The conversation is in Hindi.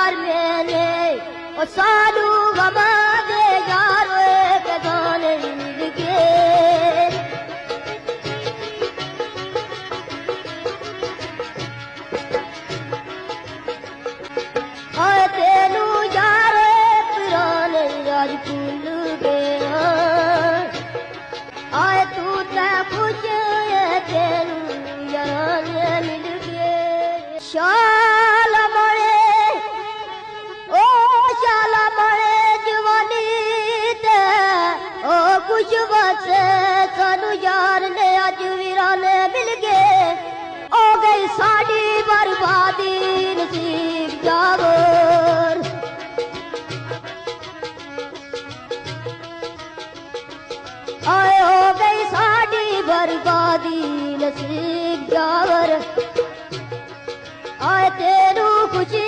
यार मेरे ओ सालू गमा दे यार एक गाने मिल के आए तेनू यार पुराने राज भूल गया आए तू ते खुश तेनू यार मिल गए शाल मरे ओ शाल मरे जवानी ते ओ कुछ बसे सानू यार ने अज वीराने मिल गए ओ गई साड़ी बर्बादी नसीब जावर आए हो गई साड़ी बर्बादी नसीब जावर आए तेरू खुशी